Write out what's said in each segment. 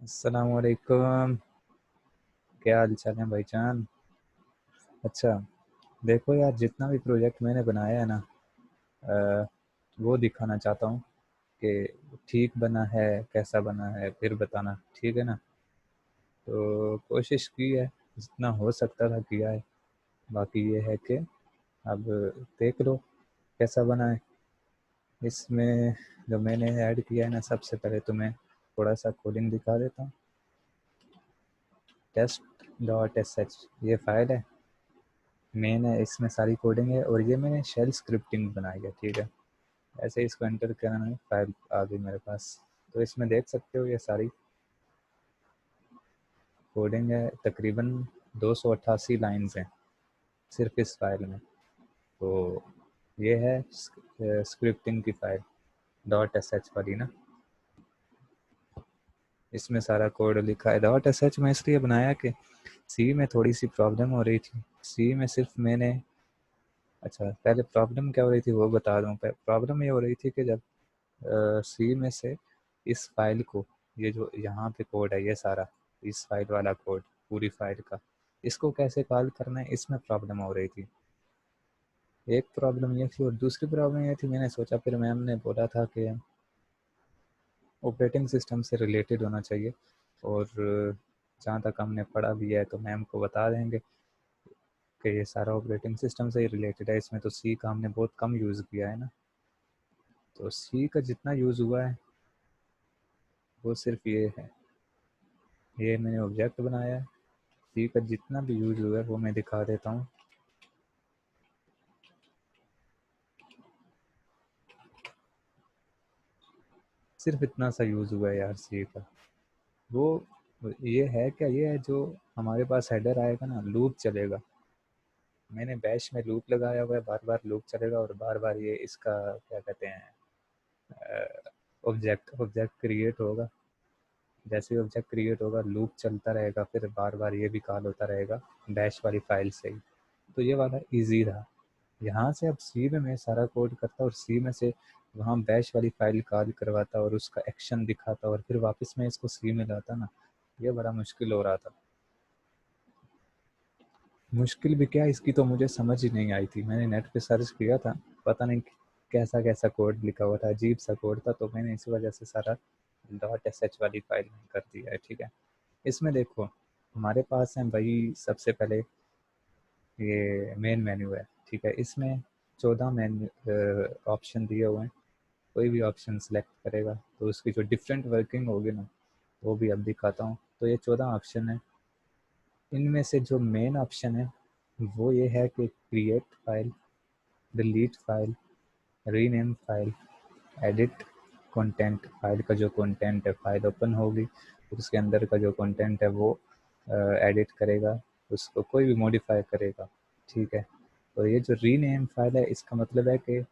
अस्सलाम वालेकुम। क्या हाल चाल है भाईजान? अच्छा, देखो यार, जितना भी प्रोजेक्ट मैंने बनाया है ना, अ, वो दिखाना चाहता हूँ कि ठीक बना है, कैसा बना है, फिर बताना, ठीक है ना? तो कोशिश की है, जितना हो सकता था किया है। बाकी ये है कि अब देख लो कैसा बना है। इसमें जो मैंने ऐड किया है ना, सबसे पहले तो मैं थोड़ा सा कोडिंग दिखा देता हूँ। test.sh ये फाइल है, मेन है, इसमें सारी कोडिंग है और ये मैंने शेल स्क्रिप्टिंग बनाई है, ठीक है। ऐसे ही इसको एंटर करना है, फाइल आ गई मेरे पास। तो इसमें देख सकते हो ये सारी कोडिंग है, तकरीबन 288 लाइंस हैं सिर्फ इस फाइल में। तो ये है स्क्रिप्टिंग की फाइल, .sh वाली ना। इसमें सारा कोड लिखा है। .sh में इसलिए बनाया कि सी में थोड़ी सी प्रॉब्लम हो रही थी। सी में सिर्फ मैंने, अच्छा पहले प्रॉब्लम क्या हो रही थी वो बता दूं। प्रॉब्लम ये हो रही थी कि जब सी में से इस फाइल को, ये जो यहाँ पे कोड है ये सारा, इस फाइल वाला कोड, पूरी फाइल का, इसको कैसे कॉल करना है, इसमें प्रॉब्लम हो रही थी। एक प्रॉब्लम ये थी और दूसरी प्रॉब्लम ये थी, मैंने सोचा, फिर मैम ने बोला था कि ऑपरेटिंग सिस्टम से रिलेटेड होना चाहिए। और जहाँ तक हमने पढ़ा भी है तो मैम को बता देंगे कि ये सारा ऑपरेटिंग सिस्टम से ही रिलेटेड है। इसमें तो सी का हमने बहुत कम यूज़ किया है ना। तो सी का जितना यूज़ हुआ है वो सिर्फ ये है, ये मैंने ऑब्जेक्ट बनाया है। सी का जितना भी यूज़ हुआ है वो मैं दिखा देता हूँ। सिर्फ इतना सा यूज़ हुआ है यार सी का। वो ये है क्या, ये है जो हमारे पास हेडर आएगा ना, लूप चलेगा। मैंने बैश में लूप लगाया हुआ है, बार बार लूप चलेगा और बार बार ये इसका क्या कहते हैं, ऑब्जेक्ट ऑब्जेक्ट क्रिएट होगा। जैसे ही ऑब्जेक्ट क्रिएट होगा लूप चलता रहेगा, फिर बार बार ये भी कॉल होता रहेगा बैश वाली फाइल से ही। तो ये वाला इजी रहा। यहाँ से अब सी में मैं सारा कोड करता और सी में से वहाँ बैश वाली फाइल कॉल करवाता और उसका एक्शन दिखाता और फिर वापस मैं इसको सी में लाता ना, ये बड़ा मुश्किल हो रहा था। मुश्किल भी क्या, इसकी तो मुझे समझ ही नहीं आई थी। मैंने नेट पे सर्च किया था, पता नहीं कैसा कैसा कोड लिखा हुआ था, अजीब सा कोड था। तो मैंने इसी वजह से सारा .sh वाली फाइल में कर दिया है, ठीक है। इसमें देखो हमारे पास है भाई, सबसे पहले ये मेन मेन्यू है, ठीक है। इसमें 14 मेन्यू ऑप्शन दिए हुए हैं। कोई भी ऑप्शन सेलेक्ट करेगा तो उसकी जो डिफरेंट वर्किंग होगी ना, वो भी अब दिखाता हूँ। तो ये 14 ऑप्शन है। इनमें से जो मेन ऑप्शन है वो ये है कि create file, delete file, rename file, edit content. File का जो कंटेंट है, फाइल ओपन होगी तो उसके अंदर का जो कंटेंट है वो एडिट करेगा, उसको कोई भी मॉडिफाई करेगा, ठीक है। और ये जो रीनेम फाइल है, इसका मतलब है कि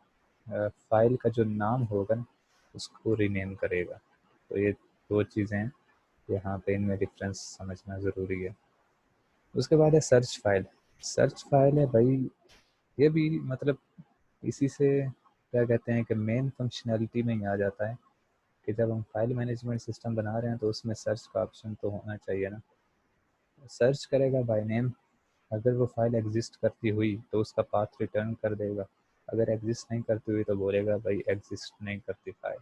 फाइल का जो नाम होगा ना उसको रीनेम करेगा। तो ये दो चीज़ें हैं, यहाँ पे इनमें डिफरेंस समझना ज़रूरी है। उसके बाद है सर्च फाइल। सर्च फाइल है भाई, ये भी मतलब इसी से क्या कहते हैं कि मेन फंक्शनैलिटी में ही आ जाता है कि जब हम फाइल मैनेजमेंट सिस्टम बना रहे हैं तो उसमें सर्च का ऑप्शन तो होना चाहिए ना। सर्च करेगा बाय नेम, अगर वो फाइल एग्जिस्ट करती हुई तो उसका पाथ रिटर्न कर देगा। अगर एग्जिस्ट नहीं करती हुई तो बोलेगा भाई एग्जिस्ट नहीं करती फाइल।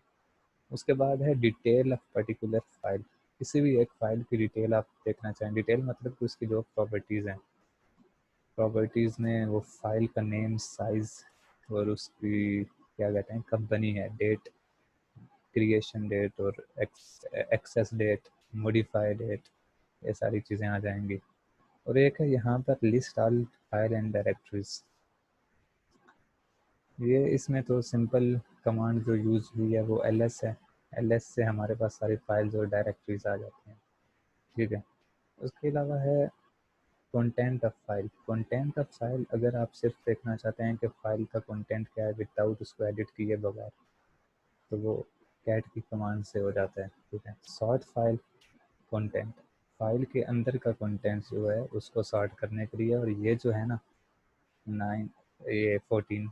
उसके बाद है डिटेल ऑफ पर्टिकुलर फाइल। किसी भी एक फाइल की डिटेल आप देखना चाहें, डिटेल मतलब कि उसकी जो प्रॉपर्टीज़ हैं, प्रॉपर्टीज़ में वो फाइल का नेम, साइज़ और उसकी क्या कहते हैं कब बनी है, डेट, क्रिएशन डेट और एक्सेस डेट, मॉडिफाई डेट, ये सारी चीज़ें आ जाएंगी। और एक है यहाँ पर list all file and directories. ये इसमें तो सिंपल कमांड जो यूज़ हुई है वो ls है। ls से हमारे पास सारी फाइल्स और डायरेक्टरीज आ जाती हैं, ठीक है। उसके अलावा है content of file. Content of file अगर आप सिर्फ देखना चाहते हैं कि फाइल का कंटेंट क्या है विदाउट उसको एडिट किए बगैर, तो वो कैट की कमांड से हो जाता है, ठीक है। सॉर्ट फाइल कंटेंट, फाइल के अंदर का कंटेंट जो है उसको सॉर्ट करने के लिए। और ये जो है ना 9, ये 14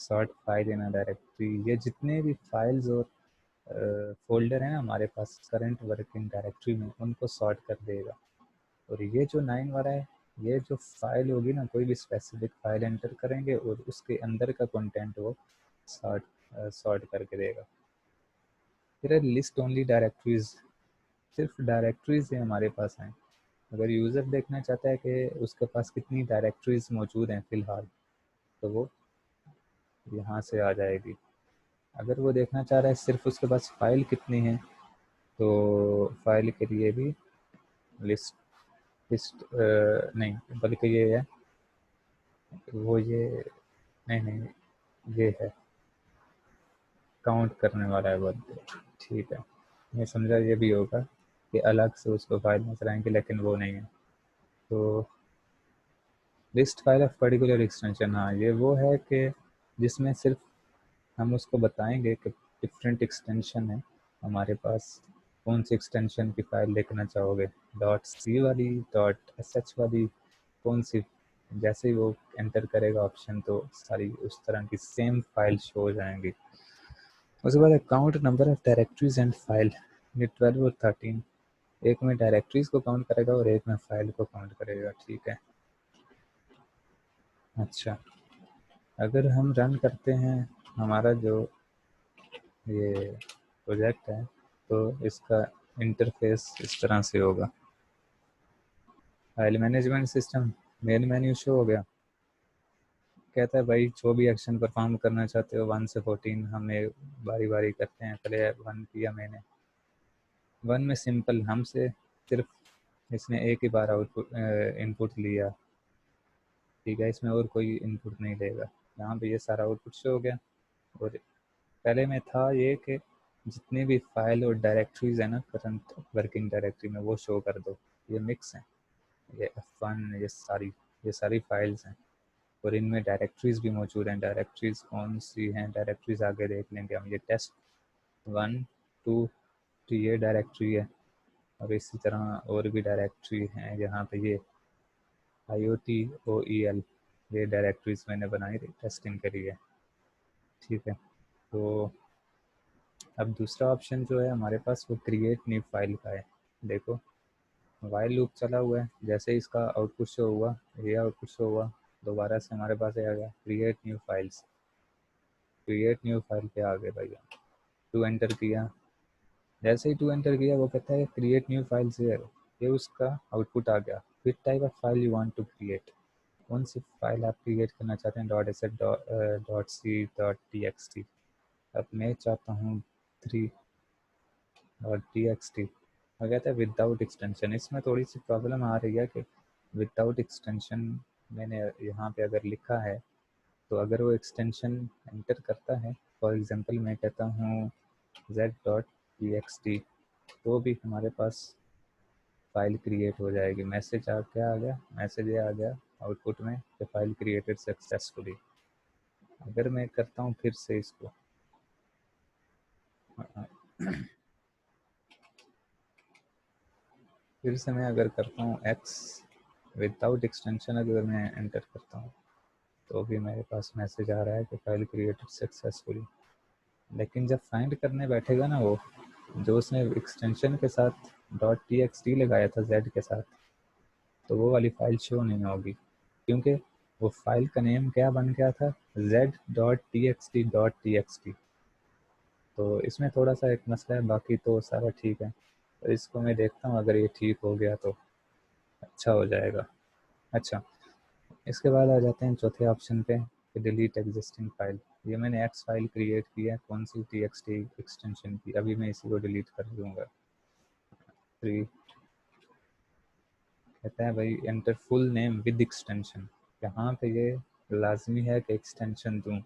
sort file in a directory, ये जितने भी फाइल्स और फोल्डर है ना हमारे पास करंट वर्किंग डायरेक्टरी में, उनको सॉर्ट कर देगा। और ये जो 9 वाला है, ये जो फाइल होगी ना, कोई भी स्पेसिफिक फाइल एंटर करेंगे और उसके अंदर का कंटेंट वो सॉर्ट करके देगा। फिर लिस्ट ओनली डायरेक्टरीज, सिर्फ डायरेक्टरीज ही हमारे पास हैं। अगर यूज़र देखना चाहता है कि उसके पास कितनी डायरेक्टरीज मौजूद हैं फ़िलहाल, तो वो यहाँ से आ जाएगी। अगर वो देखना चाह रहा है सिर्फ उसके पास फाइल कितनी है, तो फाइल के लिए भी लिस्ट लिस्ट नहीं, बल्कि ये है वो, ये नहीं नहीं, ये है काउंट करने वाला है बर्थडे। ठीक है, मैं समझा ये भी होगा कि अलग से उसको फाइल नजर आएंगे, लेकिन वो नहीं है। तो list file of particular extension, हाँ ये वो है कि जिसमें सिर्फ हम उसको बताएंगे कि डिफरेंट एक्सटेंशन है हमारे पास, कौन सी एक्सटेंशन की फ़ाइल देखना चाहोगे, .c वाली, .sh वाली, कौन सी। जैसे ही वो एंटर करेगा ऑप्शन, तो सारी उस तरह की सेम फाइल शो हो जाएंगी। उसके बाद count number of directories and file, ये 12 और 13, एक में डायरेक्टरीज को काउंट करेगा और एक में फाइल को काउंट करेगा। ठीक है, अच्छा अगर हम रन करते हैं हमारा जो ये प्रोजेक्ट है, तो इसका इंटरफेस इस तरह से होगा। File management system, main menu show हो गया। कहता है भाई जो भी एक्शन परफॉर्म करना चाहते हो 1 से 14 हमें बारी बारी करते हैं। पहले 1 किया मैंने, 1 में सिंपल हमसे सिर्फ इसने एक ही बार आउटपुट इनपुट लिया। ठीक है, इसमें और कोई इनपुट नहीं लेगा। यहाँ पे ये सारा आउटपुट शो हो गया। और पहले में था ये कि जितनी भी फाइल और डायरेक्टरीज है ना करंट वर्किंग डायरेक्टरी में, वो शो कर दो। ये मिक्स है, ये F1, ये सारी फाइल्स हैं और इनमें डायरेक्टरीज भी मौजूद हैं। डायरेक्टरीज कौन सी हैं, डायरेक्टरीज आगे देख लेंगे हम। ये test1 2, तो ये डायरेक्टरी है। और इसी तरह और भी डायरेक्टरी हैं यहाँ पे। ये IOTOEL, ये डायरेक्टरीज मैंने बनाई थी टेस्टिंग के लिए। ठीक है, तो अब दूसरा ऑप्शन जो है हमारे पास, वो क्रिएट न्यू फाइल का है। देखो वाइल लूप चला हुआ है, जैसे ही इसका आउटपुट शो हुआ, ये आउटपुट शो हुआ, दोबारा से हमारे पास आ गया create new files. Create new file पे आ गए भैया, 2 एंटर किया। जैसे ही 2 एंटर किया, वो कहता है क्रिएट न्यू फाइल्स हियर, ये उसका आउटपुट आ गया। Which type of file you want to create, कौन सी फाइल आप क्रिएट करना चाहते हैं, .sh .c.txt। अब मैं चाहता हूँ 3.txt। और कहता है विदाउट एक्सटेंशन। इसमें थोड़ी सी प्रॉब्लम आ रही है कि विदाउट एक्सटेंशन मैंने यहाँ पे अगर लिखा है, तो अगर वो एक्सटेंशन एंटर करता है, फॉर एग्जांपल मैं कहता हूँ z.txt, तो भी हमारे पास फाइल क्रिएट हो जाएगी। मैसेज क्या आ गया, मैसेज ये आ गया आउटपुट में कि फाइल क्रिएटेड सक्सेसफुली। अगर मैं करता हूँ फिर से इसको, फिर से मैं अगर करता हूँ x विदाउट एक्सटेंशन, अगर मैं एंटर करता हूँ, तो भी मेरे पास मैसेज आ रहा है कि फाइल क्रिएटेड सक्सेसफुली। लेकिन जब फाइंड करने बैठेगा ना वो, जो उसने एक्सटेंशन के साथ .txt लगाया था z के साथ, तो वो वाली फाइल शो नहीं होगी, क्योंकि वो फाइल का नेम क्या बन गया था, z.txt.txt। तो इसमें थोड़ा सा एक मसला है, बाकी तो सारा ठीक है। तो इसको मैं देखता हूँ, अगर ये ठीक हो गया तो अच्छा हो जाएगा। अच्छा, इसके बाद आ जाते हैं चौथे ऑप्शन पे, डिलीट एग्जिस्टिंग फाइल। ये मैंने एक्स फाइल क्रिएट की है, कौन सी, txt एक्सटेंशन की। अभी मैं इसी को डिलीट कर दूँगा। 3 कहता है भाई enter full name with extension. यहाँ पे ये लाजमी है कि एक्सटेंशन दूँ,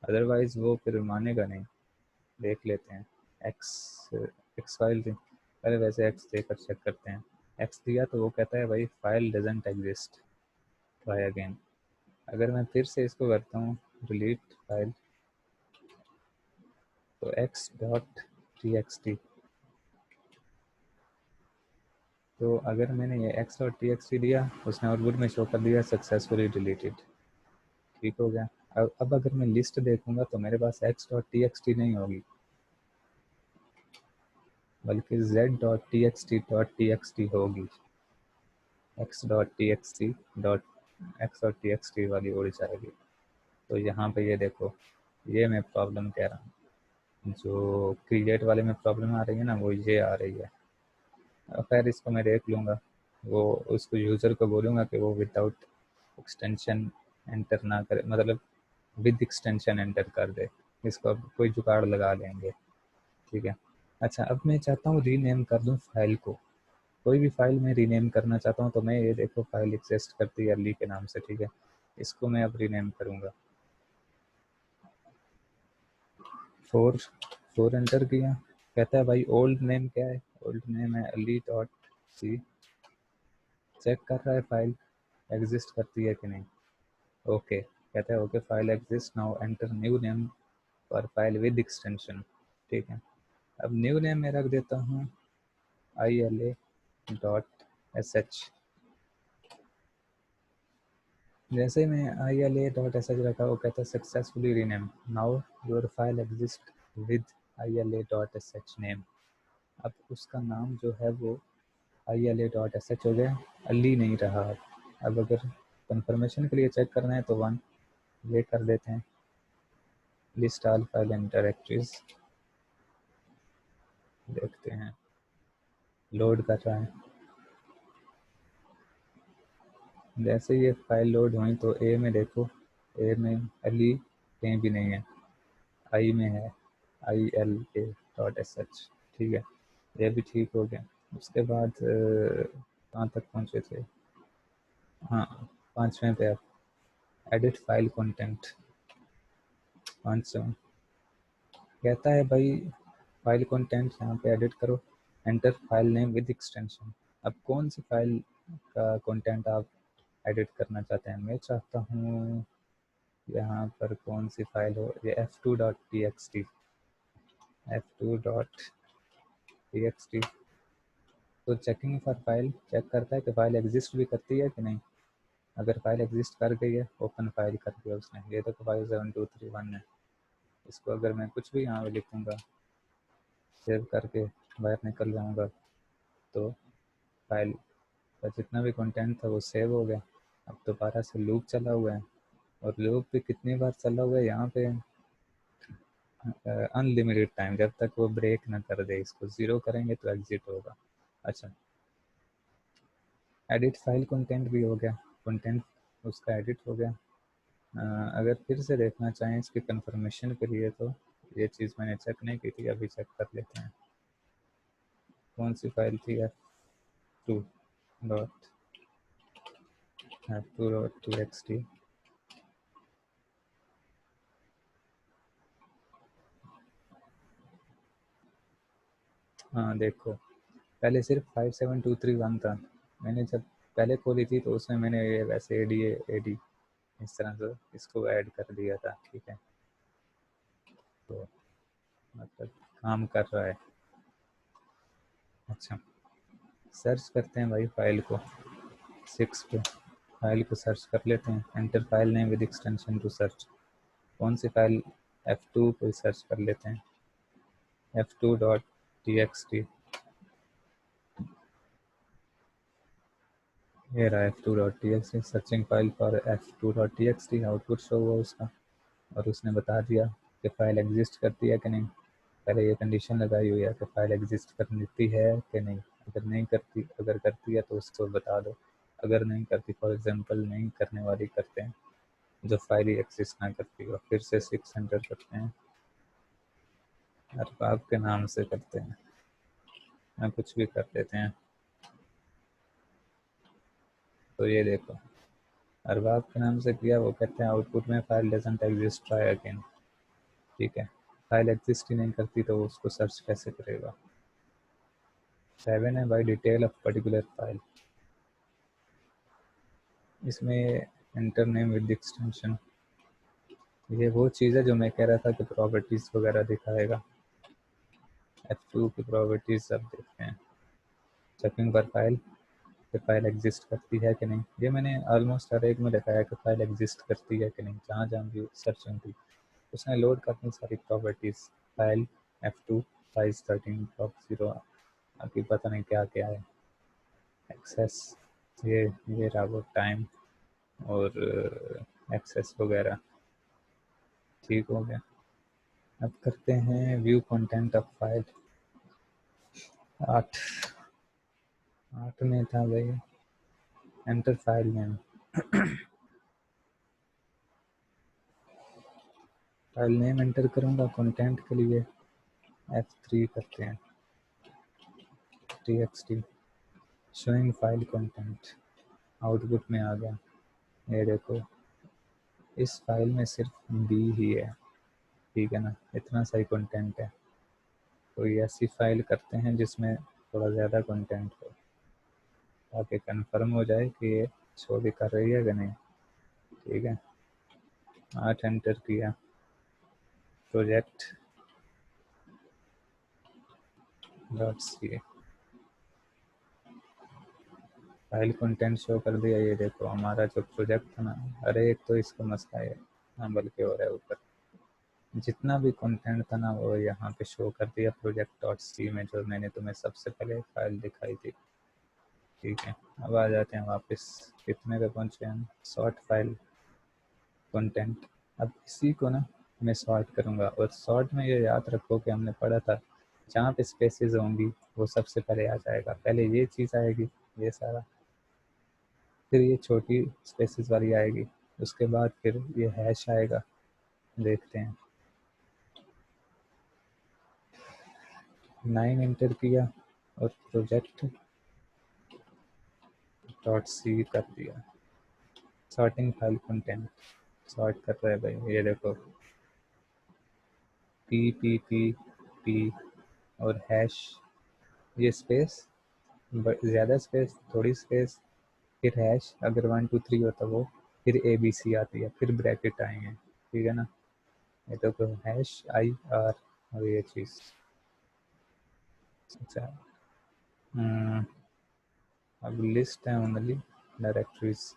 अदरवाइज़ वो फिर मानेगा नहीं। देख लेते हैं एक्स एक्स फाइल थी, पहले वैसे एक्स देकर चेक करते हैं। एक्स दिया तो वो कहता है भाई file doesn't exist, try again. अगर मैं फिर से इसको करता हूँ डिलीट फाइल, तो x.txt, तो अगर मैंने ये x.txt दिया, उसने आउटपुट में शो कर दिया सक्सेसफुली डिलीटेड। ठीक हो गया। अब अगर मैं लिस्ट देखूंगा तो मेरे पास x.txt नहीं होगी, बल्कि z.txt होगी, x.txt वाली उड़ जाएगी। तो यहाँ पे ये देखो, ये मैं प्रॉब्लम कह रहा हूँ, जो क्रिएट वाले में प्रॉब्लम आ रही है ना, वो ये आ रही है। खैर इसको मैं देख लूँगा, वो उसको यूज़र को बोलूँगा कि वो विदाउट एक्सटेंशन एंटर ना करे, मतलब विद एक्सटेंशन एंटर कर दे। इसको अब कोई जुगाड़ लगा लेंगे, ठीक है। अच्छा, अब मैं चाहता हूँ रीनेम कर दूँ फाइल को। कोई भी फाइल मैं रीनेम करना चाहता हूँ, तो मैं ये देखो फाइल एग्जिस्ट करती है अर्ली के नाम से, ठीक है। इसको मैं अब रीनेम करूँगा। 4 एंटर किया, कहता है भाई ओल्ड नेम क्या है, ओल्ड नेम है अर्ली डॉट सी। चेक कर रहा है फाइल एग्जिस्ट करती है कि नहीं। ओके, कहता है okay file exist now, enter new name for file with extension, ठीक है। अब न्यू नेम में रख देता हूँ ILA.sh। जैसे मैं ILA.sh रखा, वो कहता है successfully rename, now your file exist with ILA.sh name. अब उसका नाम जो है वो ILA.sh हो गया, अली नहीं रहा। अब अगर कंफर्मेशन के लिए चेक करना है तो 1 ये कर देते हैं, list all file and directories. देखते हैं, लोड कर रहा है। जैसे ये फाइल लोड हुई तो ए में देखो, ए में अली कहीं भी नहीं है, आई में है ILA.sh, ठीक है। ये भी ठीक हो गया। उसके बाद कहाँ तक पहुँचे थे, हाँ 5वें पे। अब एडिट फाइल कंटेंट 5वां कहता है भाई फाइल कंटेंट यहाँ पे एडिट करो, enter file name with extension. अब कौन सी फाइल का कंटेंट आप एडिट करना चाहते हैं। मैं चाहता हूँ यहाँ पर कौन सी फाइल हो, ये f2.txt, f2.txt। तो चेकिंग फॉर फाइल चेक करता है कि फाइल एग्जिस्ट भी करती है कि नहीं। अगर फाइल एग्जिस्ट कर गई है, ओपन फाइल कर दिया उसने। ये तो 57231 है। इसको अगर मैं कुछ भी यहाँ लिखूँगा, सेव करके बाहर निकल जाऊँगा, तो फाइल का जितना भी कंटेंट था वो सेव हो गया। अब दोबारा से लूप चला हुआ है, और लूप भी कितनी बार चला हुआ है यहाँ पे, अनलिमिटेड टाइम, जब तक वो ब्रेक ना कर दे। इसको 0 करेंगे तो एग्जिट होगा। अच्छा, एडिट फाइल कंटेंट भी हो गया, कंटेंट उसका एडिट हो गया। अगर फिर से देखना चाहें इसकी कंफर्मेशन के लिए, तो ये चीज़ मैंने चेक नहीं की थी, अभी चेक कर लेते हैं। कौन सी फाइल थी, f2.txt। हाँ देखो, पहले सिर्फ 57231 था। मैंने जब पहले खोली थी तो उसमें मैंने ये वैसे AD इस तरह से इसको ऐड कर दिया था, ठीक है। तो मतलब काम कर रहा है। अच्छा, सर्च करते हैं भाई फाइल को, 6 पे फाइल को सर्च कर लेते हैं। Enter file name with extension to search. कौन सी फाइल, f2 को सर्च कर लेते हैं, f2.txt। ये रहा f2.txt, searching file for f2.txt। Output show हुआ उसका, और उसने बता दिया कि फ़ाइल एग्जिस्ट करती है कि नहीं। पहले ये कंडीशन लगाई हुई है कि फ़ाइल एग्जिस्ट करती है कि नहीं। अगर नहीं करती, अगर करती है तो उसको बता दो। अगर नहीं करती, फॉर एग्जांपल नहीं करने वाली करते हैं, जो फाइल ही एग्जिस्ट ना करती हो। फिर से 6 एंटर करते हैं, अरबाब के नाम से करते हैं, या कुछ भी कर देते हैं। तो ये देखो, अरबाब के नाम से किया, वो कहते हैं आउटपुट में file doesn't exist try again, ठीक है। फाइल एग्जिस्ट ही नहीं करती तो उसको सर्च कैसे करेगा। 7 है भाई, डिटेल ऑफ पर्टिकुलर फाइल। इसमें एंटर नेम विद एक्सटेंशन, ये वो चीज़ है जो मैं कह रहा था कि प्रॉपर्टीज़ वगैरह दिखाएगा। F2 की प्रॉपर्टीज़ अब देखते हैं। चेकिंग पर फाइल, कि फाइल एग्जिस्ट करती है कि नहीं। ये मैंने ऑलमोस्ट हर एक में दिखाया कि फाइल एग्जिस्ट करती है कि नहीं। जहाँ जहाँ भी सर्चिंग की, उसने लोड करनी सारी प्रॉपर्टीज़। फाइल F2 साइज 13.0 बाकी पता नहीं क्या क्या है। एक्सेस, ये रहा वो टाइम और एक्सेस वगैरह। ठीक हो गया। अब करते हैं व्यू कंटेंट ऑफ फाइल। 8 8 में था भाई, enter file name. File name enter करूँगा कंटेंट के लिए, F3 करते हैं, txt showing file content. Output में आ गया, ये देखो इस फाइल में सिर्फ बी ही है, ठीक है ना, इतना सही कंटेंट है। कोई ऐसी फाइल करते हैं जिसमें थोड़ा ज़्यादा कंटेंट हो, ताकि कंफर्म हो जाए कि ये शो भी कर रही है कि नहीं। ठीक है, 8 एंटर किया, project dot C, file content show कर दिया। ये देखो हमारा जो प्रोजेक्ट था ना, अरे एक तो इसका मसला है, हाँ बल्कि हो रहा है ऊपर, जितना भी कंटेंट था ना वो यहाँ पे शो कर दिया प्रोजेक्ट डॉट सी में, जो मैंने तुम्हें सबसे पहले फाइल दिखाई थी। ठीक है, अब आ जाते हैं वापस, कितने पे पहुँचे हम, शॉर्ट फाइल कंटेंट। अब इसी को ना मैं सॉर्ट करूँगा, और सॉर्ट में ये याद रखो कि हमने पढ़ा था जहाँ पे स्पेसेस होंगी वो सबसे पहले आ जाएगा, पहले ये चीज़ आएगी, ये सारा, फिर ये छोटी स्पेसेस वाली आएगी, उसके बाद फिर ये हैश आएगा। देखते हैं, 9 एंटर किया और प्रोजेक्ट डॉट सी कर दिया, सॉर्टिंग फाइल कंटेंट सॉर्ट कर रहा है भाई। ये देखो पी और हैश, ये स्पेस, ज़्यादा स्पेस, थोड़ी स्पेस, फिर हैश, अगर 1 2 3 होता वो, फिर ABC आती है, फिर ब्रैकेट आए हैं। ठीक है ना, ये तो हैश आई आर, और ये चीज़। अच्छा, अब लिस्ट है ओनली डायरेक्टरीज,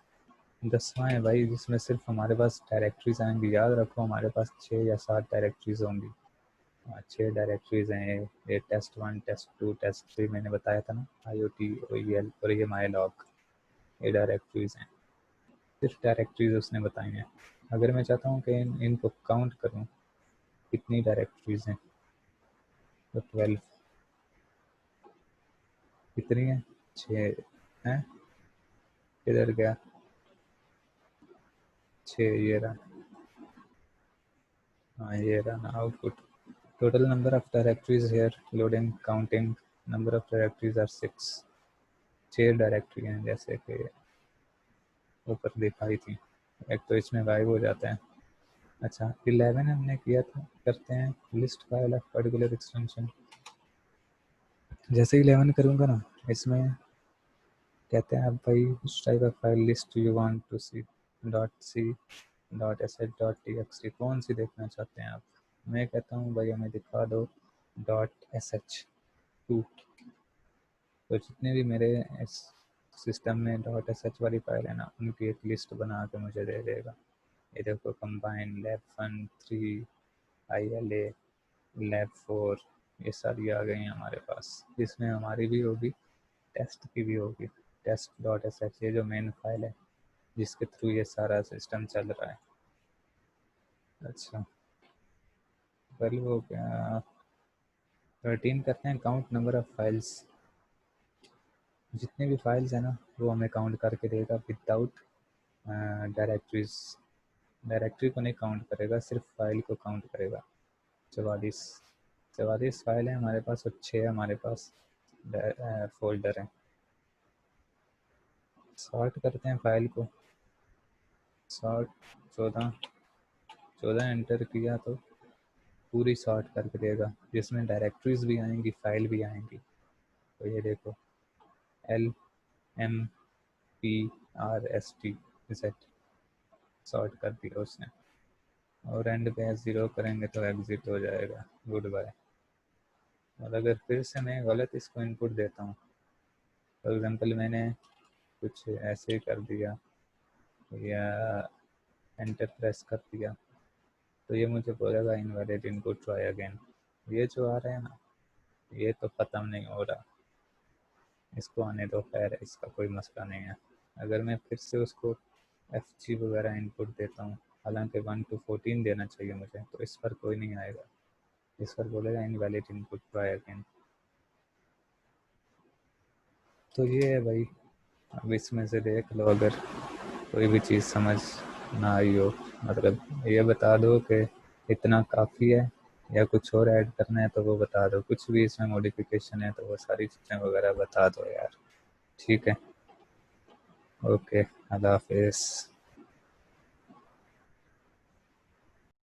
10वां है भाई, जिसमें सिर्फ हमारे पास डायरेक्टरीज आएंगी। याद रखो हमारे पास 6 या 7 डायरेक्टरीज होंगी। 6 डायरेक्टरीज हैं ये test1 test2 test3 मैंने बताया था ना, IoT OEL, और ये माई लॉग, ये डायरेक्टरीज हैं। सिर्फ डायरेक्टरीज उसने बताई हैं। अगर मैं चाहता हूँ कि इनको काउंट करूँ कितनी डायरेक्टरीज हैं, तो 12, कितनी है, 6 हैं, किधर गया, 6, ये रहा, हाँ ये रहा ना output. Total number of directories here loading counting, number of directories are 6, 6 directory हैं जैसे कि ऊपर दिखाई थी, एक तो इसमें गायब हो जाता है। अच्छा, 11 हमने किया था, करते हैं list file of particular extension. जैसे 11 करूँगा ना, इसमें कहते हैं अब भाई उस type of file list you want to see, dot C dot S H dot T X T, कौन सी देखना चाहते हैं आप। मैं कहता हूँ भाई हमें दिखा दो डॉट एस एच टू। तो जितने भी मेरे इस सिस्टम में डॉट एस एच वाली फाइल है ना, उनकी एक लिस्ट बना के मुझे दे देगा। ये देखो, combine lab fun 3, ILA lab 4, ये सारी आ गई हैं हमारे पास। इसमें हमारी भी होगी, टेस्ट की भी होगी, टेस्ट डॉट एस एच, ये जो मेन फाइल है जिसके थ्रू ये सारा सिस्टम चल रहा है। अच्छा, 12 हो गया, 13 करते हैं काउंट नंबर ऑफ फाइल्स। जितने भी फाइल्स हैं ना वो हमें काउंट करके देगा विदाउट डायरेक्टरीज। डायरेक्टरी को नहीं काउंट करेगा, सिर्फ फाइल को काउंट करेगा। 44, 44 फाइल है हमारे पास, और 6 हमारे पास फोल्डर हैं। सॉर्ट करते हैं फाइल को, सॉर्ट 14, 14 एंटर किया तो पूरी सॉर्ट करके देगा, जिसमें डायरेक्टरीज भी आएंगी, फाइल भी आएंगी। तो ये देखो LMPRST सेट सॉर्ट कर दिया उसने, और एंड पे 0 करेंगे तो एग्जिट हो जाएगा, गुड बाय। और अगर फिर से मैं गलत इसको इनपुट देता हूँ, फॉर एग्जांपल मैंने कुछ ऐसे कर दिया या एंटर प्रेस कर दिया, तो ये मुझे बोलेगा इनवैलिड इनपुट, ट्राई अगेन। ये जो आ रहा है ना, ये तो ख़त्म नहीं हो रहा। इसको आने दो, खैर इसका कोई मसला नहीं है। अगर मैं फिर से उसको एफ जी वगैरह इनपुट देता हूँ, हालांकि 1 to 14 देना चाहिए मुझे, तो इस पर कोई नहीं आएगा, इस पर बोलेगा इनवैलिड इनपुट ट्राई अगेन। तो ये है भाई, अब इसमें से देख लो, अगर कोई भी चीज़ समझ ना आई हो, मतलब ये बता दो कि इतना काफ़ी है या कुछ और ऐड करना है तो वो बता दो, कुछ भी इसमें मॉडिफिकेशन है तो वो सारी चीज़ें वगैरह बता दो यार। ठीक है, ओके, अल्लाह हाफिज़।